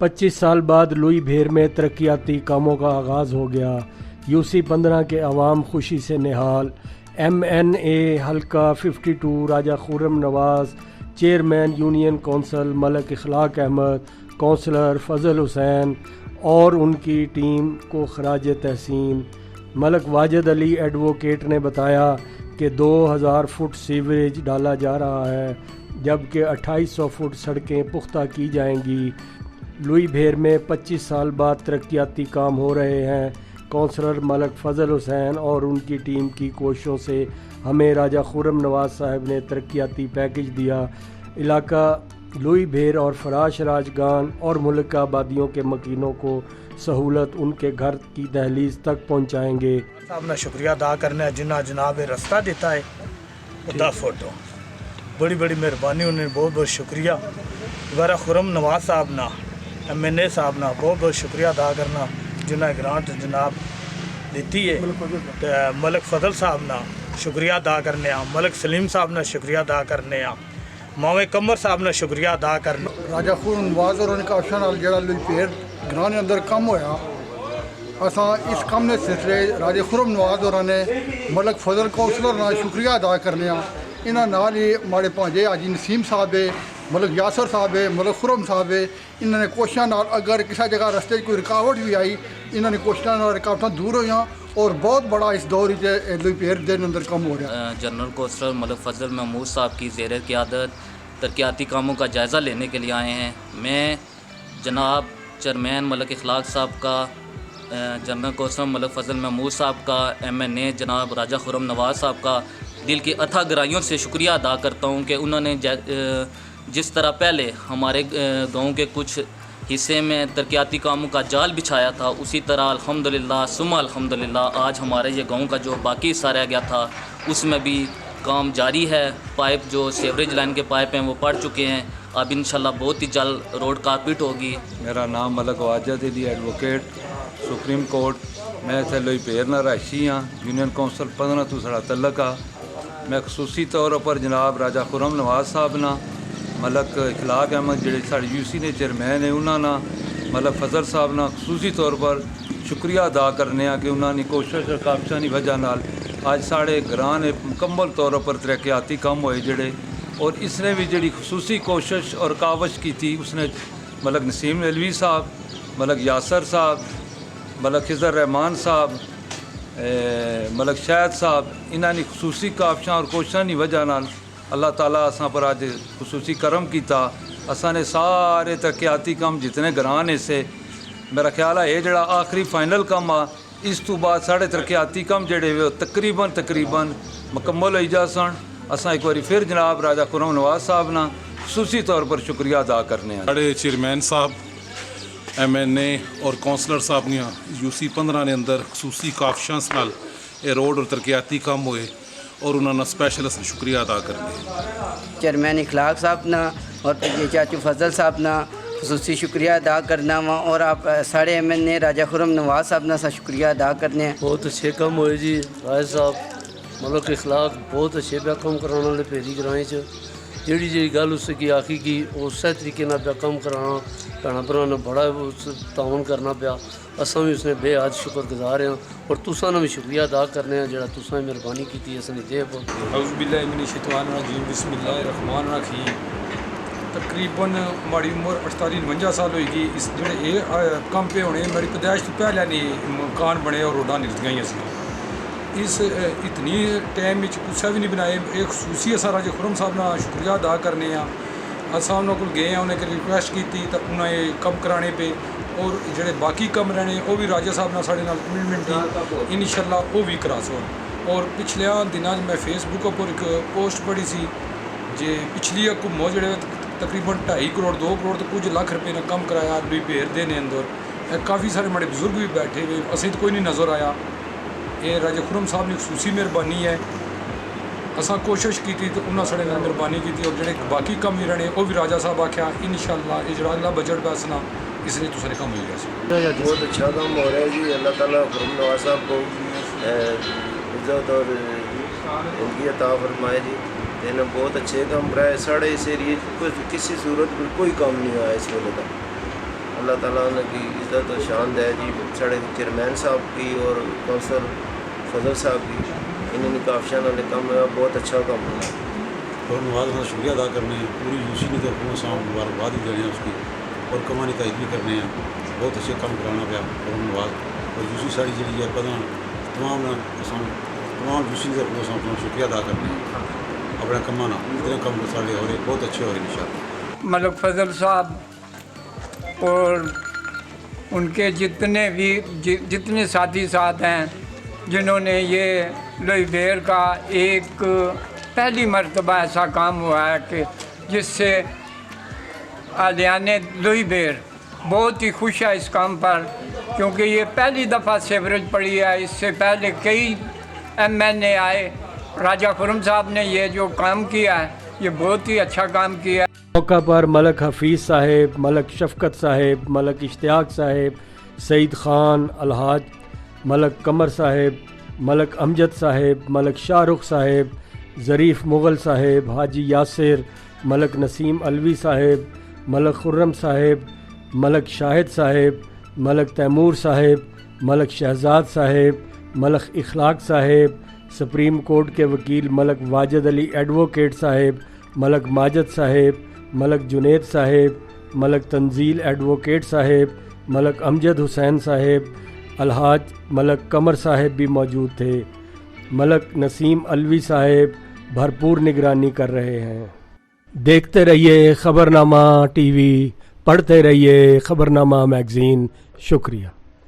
25 साल बाद लुई भेर में तरक्याती कामों का आगाज़ हो गया। UC-15 के अवाम खुशी से निहाल। MNA हल्का 52 राजा खुर्रम नवाज़, चेयरमैन यूनियन कौंसल मलक इखलाक अहमद, कौंसलर फजल हुसैन और उनकी टीम को खराज तहसीन। मलक वाजिद अली एडवोकेट ने बताया कि 2000 फुट सीवरेज डाला जा रहा है, जबकि 2800 फुट सड़कें पुख्ता की जाएंगी। लुई भेर में 25 साल बाद तरक्याती काम हो रहे हैं। कौंसलर मलक फजल हुसैन और उनकी टीम की कोशिशों से हमें राजा खुर्रम नवाज साहब ने तरक्याती पैकेज दिया। इलाका लुई भेर और फराश राजगान और मुल्क आबादियों के मकीनों को सहूलत उनके घर की दहलीज तक पहुँचाएँगे। साहब ने शुक्रिया अदा करना जिन्ना जनाब रास्ता देता है 10 फुट बड़ी बड़ी मेहरबानी, उन्हें बहुत बहुत शुक्रिया। दोबारा खुर्रम नवाज साहब ना MNA साहब ना बहुत बहुत शुक्रिया अदा करना जिन्हें ग्रांट जनाब दी है। तो मलक फजल साहब ना शुक्रिया अदा करने, मलक सलीम साहब ने शुक्रिया अदा करने, मावे कमर साहब ने शुक्रिया अदा करना। राजा खुर्रम नवाज और उनका अफसर नाल जेड़ा लुई भेर ग्रां के अंदर कम होया, असां इस कम ने सिलसिले राजा खुर्रम नवाज और ने मलक फजल कौंसलर ना शुक्रिया अदा करने। इन्हां नाल ही माड़े भांजे हाजी नसीम साहब है, मलक यासर साहब है, मलक खुर्रम साहब है। इन्होंने कोशिशों नाल अगर किसी जगह रस्ते कोई रुकावट भी आई, इन्होंने कोशिशों नाल रुकावटां दूर होईयां और बहुत बड़ा इस दौर लुई भेर के अंदर कम हो रहा है। जनरल कौंसलर मलक फजल महमूद साहब की ज़ेर क़यादत तरक्याती कामों का जायज़ा लेने के लिए आए हैं। मैं जनाब चेयरमैन मलक इखलाक साहब का, जनरल कौंसलर मलक फजल महमूद साहब का, MNA जनाब राजा खुर्रम नवाज साहब का दिल की अथाह गहराइयों से शुक्रिया अदा करता हूँ कि उन्होंने जिस तरह पहले हमारे गांव के कुछ हिस्से में तरक्याती कामों का जाल बिछाया था, उसी तरह अल्हम्दुलिल्लाह सुम्मा अल्हम्दुलिल्लाह आज हमारे ये गांव का जो बाकी हिस्सा रह गया था उसमें भी काम जारी है। पाइप जो सीवरेज लाइन के पाइप हैं वो पड़ चुके हैं, अब इंशाल्लाह बहुत ही जल्द रोड कारपेट होगी। मेरा नाम Malak Wajid Ali advocate, supreme court. मैं इतने लुई भेर ना रहायशी हाँ, यूनियन कौंसल 15 तो साड़ा तलक आ। मैं खसूसी तौर पर जनाब राजा खुर्रम नवाज साहब ना, मलक इखलाक अहमद जेड़े साढ़े UC ने चेयरमैन है उन्होंने, मलक फजल साहब ना खसूसी तौर पर शुक्रिया अदा करने कि उन्होंने कोशिश और काबशा की वजह नाल आज साढ़े ग्रां ने मुकम्मल तौर पर तरक्याती काम होए जेड़े। और इसने भी जी खसूसी कोशिश और कावश की थी, उसने मलक नसीम अलवी साहब, मलक यासर साहब, मलक खिज़र रहमान साहब, मलक शायद साहब, इन्होंने खसूसी काबशा और कोशिशों की वजह नाल अल्लाह ताला असां पर अज खसूसी करम किया। असां ने सारे तरक्याती काम जितने ग्रां ने से, मेरा ख्याल है ये जड़ा आखिरी फाइनल काम आ, इस तो बाद साढ़े तरक्याती काम जड़े वे तकरीबन मुकम्मल हो जा सन। असां एक बार फिर जनाब राजा खुर्रम नवाज साहब ना खसूसी तौर पर शुक्रिया अदा करने। साढ़े चेयरमैन साहब, MNA और कौंसलर साहब ने UC-15 ने अंदर खसूसी काबशां नाल ये रोड और तरक्याती काम हुए और उन्होंने स्पेशल शुक्रिया अदा करने। चेयरमैन इखलाक साहब ना और चाचू फजल साहब ना खसूसी शुक्रिया अदा करना वा, और आप साढ़े MNA राजा खुर्रम नवाज साहब ना सा शुक्रिया अदा करने। बहुत अच्छे काम होए जी। राज साहब मलक इखलाक बहुत अच्छे पे कम कराने वाले भेरी ग्राएं च जी जी गल उसकी आखी की उस तरीके ना पे कम कराना भैन भरा ने बड़ा तावन करना पाया। असां भी उसने बेहद शुक्रगुजार हैं और तुसां ने भी शुक्रिया अदा करने जो तुसां मेहरबानी की असें दे। बिस्मिल्लाहिर्रहमानिर्रहीम। तकरीबन माड़ी उम्र 48-49 साल होगी। इस जो कम पे होने मेरी पैदाइश तो पहले नहीं मकान बने और रोडां निकलदियां ही सी। इस इतनी टाइम कुछ भी नहीं बनाए। एक खसूसी असा राजा खुर्रम साहब ना शुक्रिया अदा करने। असा उन्होंने को गए हैं, उन्हें रिक्वेस्ट की तो उन्हें कम कराने पे और जोड़े बाकी कम रहने वो भी राजा साहब ने साढ़े नाल कमिटमेंट दी, इंशाअल्लाह वो भी करा सो। और पिछले दिनों मैं फेसबुक पर एक पोस्ट पढ़ी सी जे पिछली घूमो जो तकरीबन 2.5 करोड़ 2 करोड़ तो कुछ लाख रुपये ने कम कराया लुई भेर देने अंदर। काफ़ी सारे बड़े बुजुर्ग भी बैठे हुए, असें तो कोई नहीं नज़र आया। ये राजा खुर्रम साहब ने खसूसी मेहरबानी है। असां कोशिश की थी तो उन्होंने साढ़े नाल मेहरबानी की और जो बाकी कम भी रहने वो भी राजा साहब आख्या इंशाअल्लाह ये जो अगला बजट पैसना इसलिए तो सारे कम हो गया। बहुत अच्छा काम हो रहा है जी। अल्लाह ताला खुर्रम नवाज साहब को इज्जत और उनकी अता फरमाए जी। इन्हें बहुत अच्छे काम कराए। साढ़े इस एरिए किसी सूरत में कोई काम नहीं आया इस वेले का। اللہ تعالیٰ نے کی عزت و شان دے جی ساڑے چیئرمین صاحب کی اور کونسلر فضل صاحب کی انہوں نے کافشاں والے کام ہوا بہت اچھا کام ہوا خرم نواز کا شکریہ ادا کرنے ہیں پوری یوسی نے تو حکومت صاحب مبارکباد بھی دینے ہیں اس کی اور کمانی تائید بھی کرنے ہیں بہت اچھے کام کرانا پیا خرم نواز اور یوسی ساری جی ہے پتہ تمام یوسی نے حکومت صاحب کو شکریہ ادا کرنے ہیں اپنے کما نا اتنے کام سارے ہو رہے بہت اچھے ہو رہے انشاءاللہ ملک فضل صاحب اور ان کے جتنے ساتھی ساتھ ہیں جنہوں نے یہ لوئی بیر کا ایک پہلی مرتبہ ایسا کام ہوا ہے کہ جس سے اہلیان لوئی بیر بہت ہی خوش ہے اس کام پر کیونکہ یہ پہلی دفعہ سیوریج پڑی ہے. اس سے پہلے کئی MNA آئے. راجہ خرم صاحب نے یہ جو کام کیا ہے یہ بہت ہی اچھا کام کیا ہے. موقع پر ملک حفیظ صاحب، ملک شفقت صاحب، ملک اشتیاق صاحب، سعید خان الحاج، ملک قمر صاحب، ملک امجد صاحب، ملک شاہ رخ صاحب، ظریف مغل صاحب، حاجی یاسر، ملک نسیم علوی صاحب، ملک خرم صاحب، ملک شاہد صاحب، ملک تیمور صاحب، ملک شہزاد صاحب، ملک اخلاق صاحب، سپریم کورٹ کے وکیل ملک واجد علی ایڈوکیٹ صاحب، ملک ماجد صاحب، ملک جنید صاحب، ملک تنزیل ایڈوکیٹ صاحب، ملک امجد حسین صاحب، الحاج ملک قمر صاحب بھی موجود تھے. ملک نسیم علوی صاحب بھرپور نگرانی کر رہے ہیں. دیکھتے رہیے خبرنامہ ٹی وی، پڑھتے رہیے خبرنامہ میگزین. شکریہ.